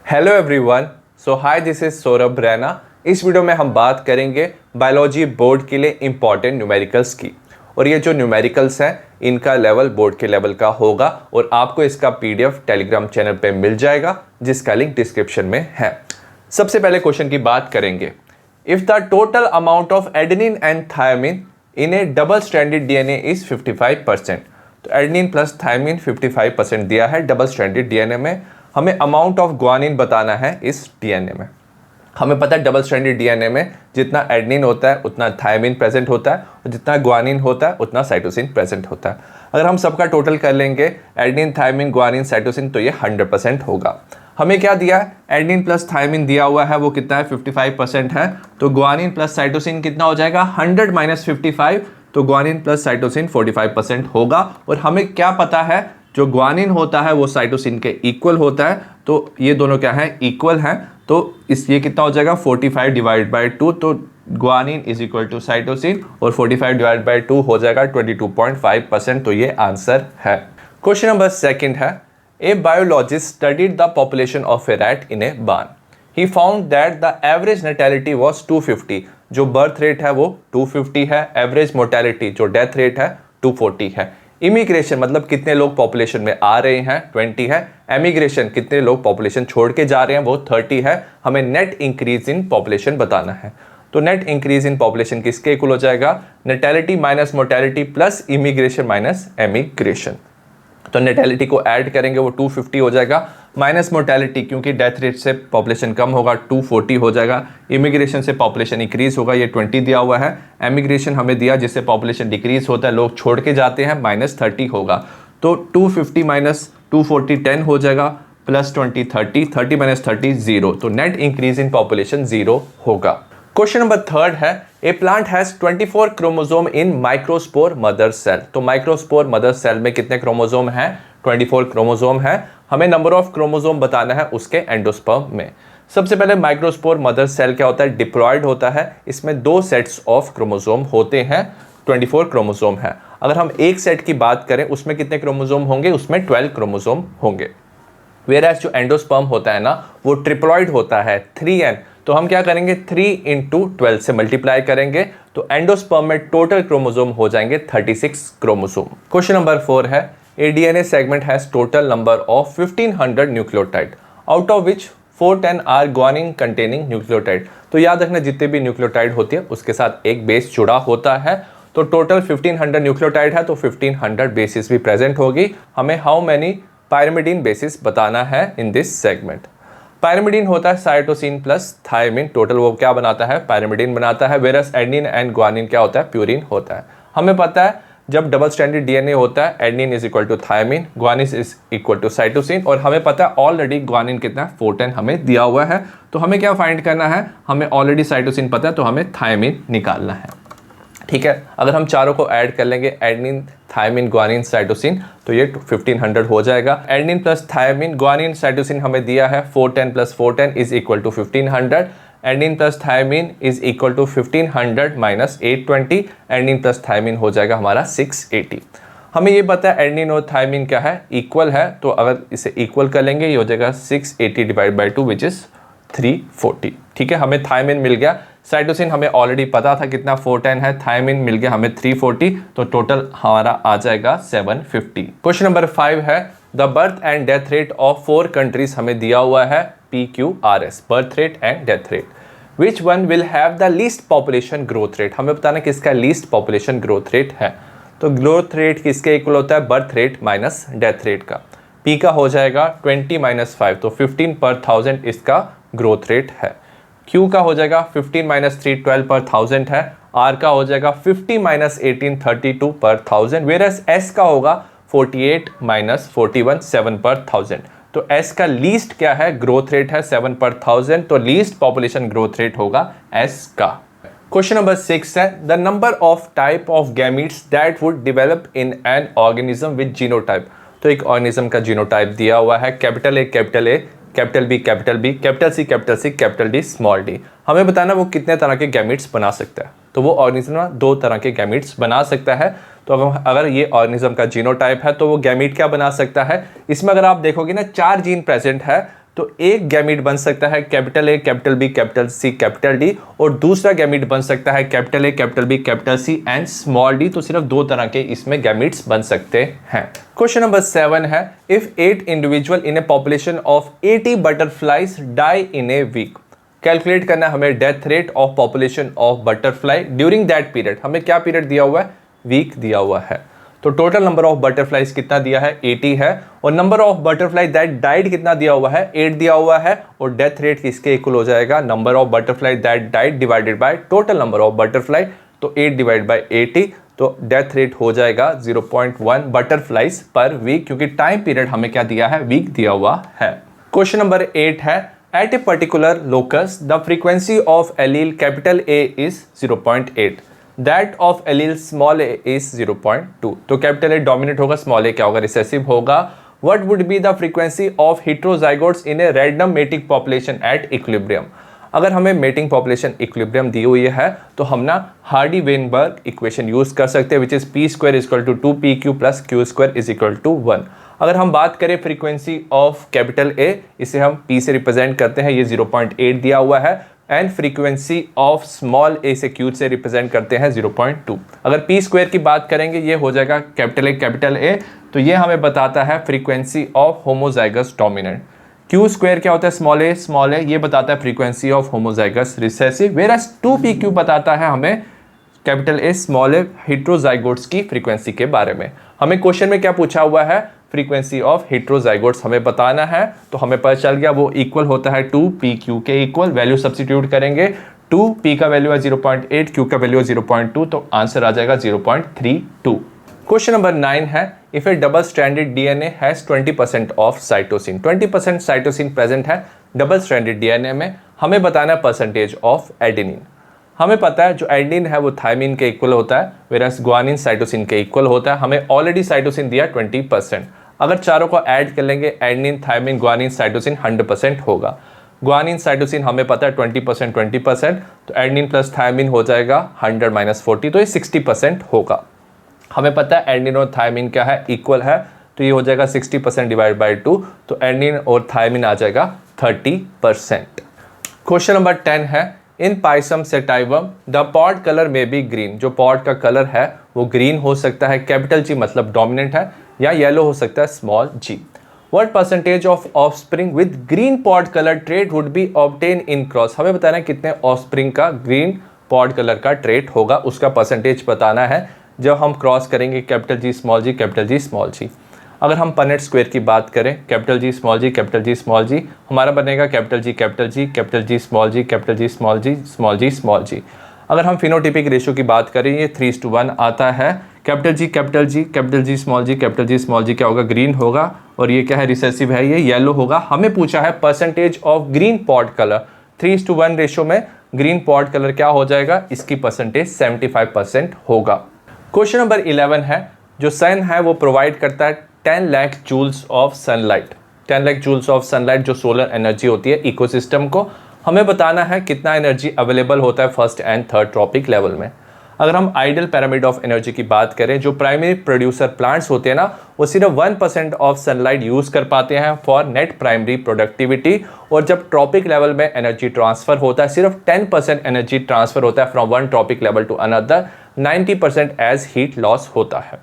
Hello everyone. Hi, this is Saurabh Raina. इस video में हम बात करेंगे बायोलॉजी बोर्ड के लिए इंपॉर्टेंट न्यूमेरिकल्स की। और ये जो न्यूमेरिकल्स हैं इनका लेवल बोर्ड के लेवल का होगा और आपको इसका पीडीएफ टेलीग्राम चैनल पे मिल जाएगा जिसका लिंक डिस्क्रिप्शन में है। सबसे पहले क्वेश्चन की बात करेंगे। If the total amount of adenine and thymine in A double stranded DNA is 55%, तो एडेनिन प्लस थायमिन 55% दिया है डबल स्ट्रैंडेड डीएनए में। हमें अमाउंट ऑफ ग्वानिन बताना है इस डीएनए में। हमें पता है डबल स्ट्रैंडेड डीएनए में जितना एडेनिन होता है उतना थायमिन प्रेजेंट होता है और जितना ग्वानिन होता है उतना साइटोसिन प्रेजेंट होता है। अगर हम सबका टोटल कर लेंगे एडेनिन, थायमिन, ग्वानिन, साइटोसिन, तो ये 100% होगा। हमें क्या दिया है? एडेनिन प्लस थायमिन दिया हुआ है, वो कितना है? 55% है। तो ग्वानिन प्लस साइटोसिन कितना हो जाएगा? 100 माइनस 55, तो ग्वानिन प्लस साइटोसिन 45% होगा। और हमें क्या पता है? जो ग्वानिन होता है वो साइटोसिन के इक्वल होता है, तो ये दोनों क्या है? इक्वल हैं। तो ये कितना हो जाएगा? 45 डिवाइड बाई 2, तो guanine is equal to cytosine और 45 डिवाइड बाई 2 हो जाएगा 22.5%। तो ये आंसर है। क्वेश्चन नंबर सेकंड है, a biologist studied the population of a rat in a barn. He found that the average natality was 250। जो birth rate है वो 250 है। एवरेज मोर्टेलिटी जो डेथ रेट है 240 है। इमिग्रेशन मतलब कितने लोग पॉपुलेशन में आ रहे हैं 20 है। एमिग्रेशन कितने लोग पॉपुलेशन छोड़ के जा रहे हैं वो 30 है। हमें नेट इंक्रीज इन पॉपुलेशन बताना है। तो नेट इंक्रीज इन पॉपुलेशन किसके इक्वल हो जाएगा? Natality minus mortality plus immigration minus emigration. तो नेटेलिटी को ऐड करेंगे वो 250 हो जाएगा, माइनस मोर्टेलिटी क्योंकि डेथ रेट से पॉपुलेशन कम होगा 240 हो जाएगा। इमिग्रेशन से पॉपुलेशन इंक्रीज होगा, ये 20 दिया हुआ है। एमिग्रेशन हमें दिया जिससे पॉपुलेशन डिक्रीज होता है, लोग छोड़ के जाते हैं, माइनस 30 होगा। तो 250 माइनस 240 10 हो जाएगा, प्लस 20 30, 30 माइनस 30 0। तो नेट इंक्रीज इन पॉपुलेशन 0 होगा। क्वेश्चन नंबर थर्ड है, a plant has 24 chromosome in microspore mother cell. तो माइक्रोस्पोर मदर सेल में कितने क्रोमोसोम हैं? 24 क्रोमोसोम है। हमें नंबर ऑफ क्रोमोसोम बताना है उसके एंडोस्पर्म में। सबसे पहले माइक्रोस्पोर मदर सेल क्या होता है? डिप्लॉयड होता है। इसमें 2 सेट्स ऑफ क्रोमोसोम होते हैं, 24 क्रोमोसोम है। अगर हम एक सेट की बात करें उसमें कितने क्रोमोसोम होंगे? उसमें 12 क्रोमोसोम होंगे। वेयरएज जो एंडोस्पर्म होता है ना वो ट्रिप्लॉयड होता है, 3n। तो हम क्या करेंगे? 3 × 12 से मल्टीप्लाई करेंगे तो एंडोस्पर्म में टोटल क्रोमोसोम हो जाएंगे 36 क्रोमोसोम। क्वेश्चन नंबर 4 है, a DNA segment has total number of 1500 nucleotide out of which 410 are guanine containing nucleotide. तो याद रखना जितने भी न्यूक्लियोटाइड होती है उसके साथ एक बेस जुड़ा होता है। तो टोटल 1500 न्यूक्लियोटाइड है तो 1500 बेसिस भी प्रेजेंट होगी। हमें हाउ मैनी पायरिमिडीन बेसिस बताना है इन दिस सेगमेंट। पायरिमिडीन होता है साइटोसिन प्लस थायमिन, टोटल वो क्या बनाता है? पायरिमिडीन बनाता है। वेरस एडेनिन एंड ग्वानिन क्या होता है? प्यूरिन होता है। हमें पता है जब डबल स्ट्रैंडेड डीएनए होता है adenine is equal to thymine, guanine is equal to cytosine. और हमें पता है ऑलरेडी ग्वानिन कितना है? 410 हमें दिया हुआ है। तो हमें क्या फाइंड करना है? हमें ऑलरेडी साइटोसिन पता है तो हमें थायमिन निकालना है। ठीक है, अगर हम चारों को ऐड कर लेंगे एडेनिन, थायमिन, ग्वानिन, साइटोसिन, तो ये 1500 हो जाएगा। Adenine plus thymine, guanine, cytosine हमें दिया है 410 plus 410 is equal to 1500। Adenine plus thymine is equal to 1500 minus 820। Adenine plus thymine हो जाएगा हमारा 680। हमें ये पता है एडेनिन और थायमिन क्या है? इक्वल है। तो अगर इसे इक्वल कर लेंगे ये हो जाएगा 680 डिवाइड बाई 2 विच इज 340। ठीक है, हमें थायमिन मिल गया। साइटोसिन हमें ऑलरेडी पता था कितना 410 है, थायमिन मिल गया हमें 340, तो टोटल हमारा आ जाएगा 750। क्वेश्चन नंबर 5 है, the birth and death rate of 4 countries हमें दिया हुआ है PQRS, birth rate and death rate. Which one will have the least population growth rate. हमें बताना किसका लीस्ट पॉपुलेशन ग्रोथ रेट है। तो ग्रोथ रेट किसके इक्वल होता है? Birth rate minus death rate का। P का हो जाएगा 20 माइनस 5, तो 15 पर 1000 इसका ग्रोथ रेट है। Q का हो जाएगा 15 माइनस 3 12 पर 1000 है। R का हो जाएगा 50 माइनस 18 32 पर 1000। वेरस S का होगा 48 माइनस 41 7 पर 1000। तो S का लीस्ट क्या है? ग्रोथ रेट है 7 पर 1000, तो लीस्ट पॉपुलेशन ग्रोथ रेट होगा S का। क्वेश्चन नंबर 6 है, the number of type of gametes that would develop in an organism with genotype. तो एक ऑर्गेनिज्म का जीनोटाइप दिया हुआ है, capital A, capital A, capital B, capital B, capital C, capital C, capital D, small d। हमें बताना वो कितने तरह के गैमीट्स बना सकता है। तो वो ऑर्गेनिज्म 2 तरह के गैमीट्स बना सकता है। तो अगर ये ऑर्गेनिज्म का जीनोटाइप है तो वो गैमीट क्या बना सकता है? इसमें अगर आप देखोगे ना 4 जीन प्रेजेंट है, तो एक गैमीट बन सकता है capital A capital B capital C capital D, और दूसरा गैमीट बन सकता है capital A capital B capital C and small D. तो सिर्फ दो तरह के इसमें गैमीट्स बन सकते हैं। क्वेश्चन नंबर 7 है, if 8 individual in a population of 80 butterflies die in a week. Calculate करना है हमें death rate of population of butterfly during that period. हमें क्या पीरियड दिया हुआ है, वीक दिया हुआ है। तो टोटल नंबर ऑफ बटरफ्लाइज कितना दिया है, 80 है, और number of butterfly that died कितना दिया हुआ है, 8 दिया हुआ है, और डेथ रेट किसके इक्वल हो जाएगा, number of butterfly that died divided by total number of butterfly. तो 8 डिवाइड बाय 80, तो डेथ रेट हो जाएगा 0.1 बटरफ्लाइज पर वीक, क्योंकि टाइम पीरियड हमें क्या दिया है, वीक दिया हुआ है। क्वेश्चन नंबर 8 है, at a particular locus the frequency of allele capital A is 0.8, that of allele small a is 0.2। तो कैपिटल ए डोमिनेट होगा, स्मॉल ए क्या होगा, रिसेसिव होगा। What would be the frequency of heterozygotes in a random mating population at equilibrium. अगर हमें mating population equilibrium दी हुई है तो हम ना हार्डी-वेनबर्ग इक्वेशन यूज कर सकते हैं, which is p square is equal to 2pq plus q square is equal to 1। अगर हम बात करें फ्रीक्वेंसी ऑफ कैपिटल ए, इसे हम p से रिप्रेजेंट करते हैं, ये 0.8 दिया हुआ है, एंड फ्रीक्वेंसी ऑफ स्मॉल ए से क्यू से रिप्रेजेंट करते हैं 0.2। अगर p स्क्वायर की बात करेंगे ये हो जाएगा कैपिटल ए, तो ये हमें बताता है frequency of homozygous dominant. Q square क्या होता है, स्मॉल ए, ये बताता है frequency of homozygous recessive, versus 2pq बताता है हमें कैपिटल ए स्मॉल ए हेटेरोजाइगोट्स की फ्रीक्वेंसी के बारे में। हमें क्वेश्चन में क्या पूछा हुआ है, फ्रीक्वेंसी ऑफ हेटेरोजाइगोट्स हमें बताना है, तो हमें पता चल गया वो इक्वल होता है 2pq के इक्वल। वैल्यू सब्स्टिट्यूट करेंगे, 2p का वैल्यू है 0.8, q का वैल्यू है 0.2, तो आंसर आ जाएगा 0.32। क्वेश्चन नंबर 9 है, if A double stranded DNA has 20% of cytosine, 20% cytosine present है डबल स्ट्रैंडेड डीएनए में, हमें बताना है परसेंटेज ऑफ एडेनिन। हमें पता है जो एडेनिन है वो थायमिन के इक्वल होता है, वेरस ग्वानिन साइटोसिन के इक्वल होता है। हमें ऑलरेडी साइटोसिन दिया 20%, अगर चारों को ऐड कर लेंगे एडेनिन थायमिन ग्वानिन साइटोसिन 100% होगा। ग्वानिन साइटोसिन हमें पता है 20%, तो एडेनिन प्लस थायमिन हो जाएगा 100 - 40, तो ये 60% होगा। हमें पता है एडेनिन और थायमिन क्या है, इक्वल है, तो ये हो जाएगा 60% डिवाइड बाय 2, तो एडेनिन और थायमिन आ जाएगा 30%। क्वेश्चन नंबर 10 है, in pisum sativum the pod colour may be green, जो पॉड का कलर है वो ग्रीन हो सकता है, कैपिटल जी मतलब डोमिनेंट है, या येलो हो सकता है small G. What percentage of offspring with green pod colour trait would be obtain in cross. हमें बताना है कितने ऑफस्प्रिंग का ग्रीन पॉड कलर का ट्रेट होगा, उसका परसेंटेज बताना है जब हम क्रॉस करेंगे कैपिटल जी स्मॉल जी कैपिटल जी स्मॉल जी। अगर हम पनेट स्क्वायर की बात करें, कैपिटल जी स्मॉल जी कैपिटल जी स्मॉल जी, हमारा बनेगा capital G capital G capital G small जी कैपिटल जी स्मॉल जी स्मॉल जी स्मॉल जी। अगर हम फिनोटिपिक रेशियो की बात करें, ये 3:1 आता है, capital G capital G capital G small जी कैपिटल जी स्मॉल जी क्या होगा, ग्रीन होगा, और ये क्या है, रिसेसिव है, ये येलो होगा। हमें पूछा है percentage of green pod colour, 3:1 ratio में ग्रीन पॉड कलर क्या हो जाएगा, इसकी परसेंटेज 75% होगा। क्वेश्चन नंबर 11 है, जो सन है वो प्रोवाइड करता है 10 lakh joules of sunlight, 10 lakh joules of sunlight जो सोलर एनर्जी होती है इकोसिस्टम को। हमें बताना है कितना एनर्जी अवेलेबल होता है first and third trophic level में। अगर हम आइडियल पैरामिड ऑफ एनर्जी की बात करें, जो प्राइमरी प्रोड्यूसर प्लांट्स होते हैं ना, वो सिर्फ 1% ऑफ सनलाइट यूज कर पाते हैं फॉर नेट प्राइमरी प्रोडक्टिविटी, और जब ट्रॉपिक लेवल में एनर्जी ट्रांसफर होता है सिर्फ 10% एनर्जी ट्रांसफर होता है from one trophic level to another, 90% as heat loss होता है।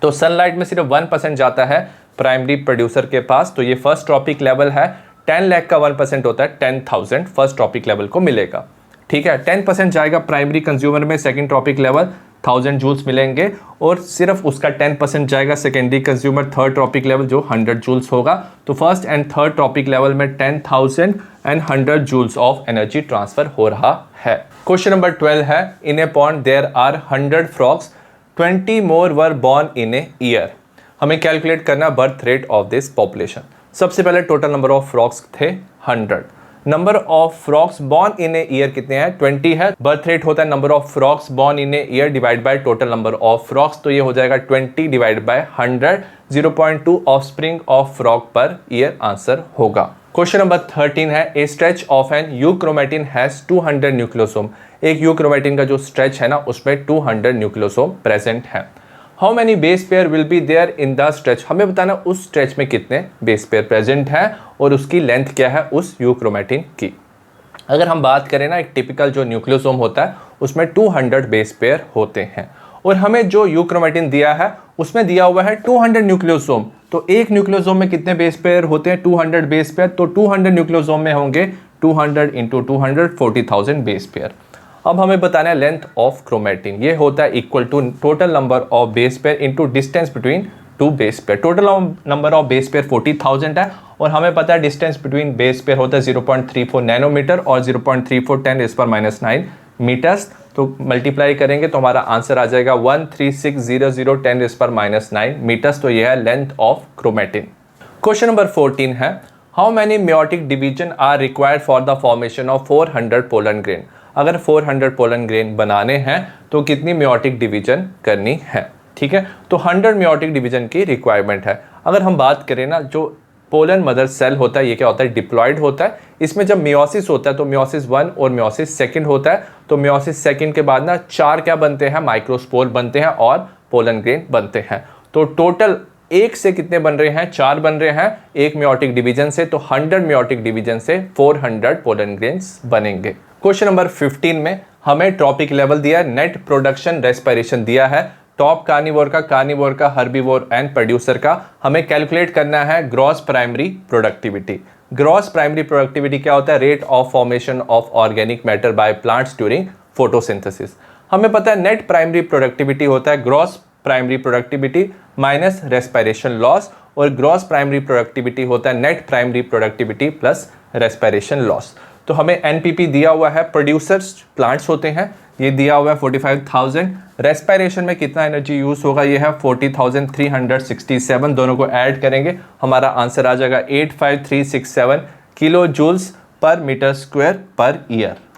तो सनलाइट में सिर्फ 1% जाता है प्राइमरी प्रोड्यूसर के पास, तो ये फर्स्ट ट्रॉपिक लेवल है। 10 लाख का 1% होता है 10,000 फर्स्ट ट्रॉपिक लेवल को मिलेगा, ठीक है। 10% जाएगा प्राइमरी कंज्यूमर में, सेकंड ट्रॉपिक लेवल 1000 जूल्स मिलेंगे, और सिर्फ उसका 10% जाएगा secondary consumer third trophic level जो 100 जूल्स होगा। तो first and third trophic level में 10,000 and 100 joules of energy transfer हो रहा है। क्वेश्चन नंबर 12 है, in a pond there are 100 frogs, 20 more were born in a year. हमें कैलकुलेट करना birth rate of this population. सबसे पहले टोटल नंबर ऑफ फ्रॉग्स थे 100, number of frogs born in a year कितने हैं, 20 है। Birth rate होता है number of frogs born in a year divide by total number of frogs, तो ये हो जाएगा 20 divide by 100, 0.2 offspring of frog per year answer होगा। क्वेश्चन नंबर 13 है, a stretch of an euchromatin has 200 nucleosome. एक euchromatin का जो stretch है ना, उसमें 200 न्यूक्लियोसोम प्रेजेंट है। How many base pair will be there in the stretch, हमें बताना उस स्ट्रेच में कितने बेस पेयर प्रेजेंट हैं और उसकी लेंथ क्या है उस यूक्रोमेटिन की। अगर हम बात करें ना, एक टिपिकल जो न्यूक्लियोसोम होता है उसमें 200 बेस पेयर होते हैं और हमें जो यूक्रोमेटिन दिया है उसमें दिया हुआ है 200 न्यूक्लियोसोम। तो एक न्यूक्लियोसोम में कितने बेस पेयर होते हैं, 200 बेस पेयर, तो 200 न्यूक्लियोसोम में होंगे 200 इंटू 200 40,000 बेस पेयर। अब हमें बताना है लेंथ ऑफ क्रोमेटिन, ये होता है equal to total number of base pair into distance between two base pair. Total number of base pair 40,000 है और हमें पता है डिस्टेंस बिटवीन बेस पेयर होता है 0.34 नैनोमीटर और 0.34 10⁻⁹ मीटर्स। तो मल्टीप्लाई करेंगे तो हमारा आंसर आ जाएगा 13600 10⁻⁹ मीटर्स। तो यह है length of chromatin. Question number 14 है, how many meiotic division are required for the formation of 400 pollen grain. अगर 400 पोलन ग्रेन बनाने हैं तो कितनी मेयोटिक डिवीजन करनी है, ठीक है। तो 100 मेयोटिक डिवीजन की रिक्वायरमेंट है। अगर हम बात करें ना, जो पोलन मदर सेल होता है ये क्या होता है, डिप्लॉयड होता है। इसमें जब मियोसिस होता है तो मियोसिस 1 और मियोसिस 2 होता है। तो मियोसिस 2 के बाद ना 4 क्या बनते हैं, माइक्रोस्पोर बनते हैं और पोलन ग्रेन बनते हैं। तो टोटल एक से कितने बन रहे हैं, 4 बन रहे हैं एक मेयोटिक डिवीजन से। तो 100 मेयोटिक डिवीजन से 400 पोलन ग्रेन्स बनेंगे। क्वेश्चन नंबर 15 में हमें ट्रॉपिक लेवल दिया है, नेट प्रोडक्शन रेस्पिरेशन दिया है, टॉप कार्निवोर का, हर्बीवोर एंड प्रोड्यूसर का। हमें कैलकुलेट करना है gross primary productivity. Gross primary productivity क्या होता है, rate of formation of organic matter by plants during photosynthesis. हमें पता है नेट प्राइमरी प्रोडक्टिविटी होता है gross primary productivity minus respiration loss, और ग्रॉस प्राइमरी प्रोडक्टिविटी होता है net primary productivity plus respiration loss. तो हमें एनपीपी दिया हुआ है, प्रोड्यूसर्स प्लांट्स होते हैं, ये दिया हुआ है 45,000। रेस्पिरेशन में कितना एनर्जी यूज होगा, ये है 40,367। दोनों को ऐड करेंगे हमारा आंसर आ जाएगा 85367 kilo joules per metre square per year.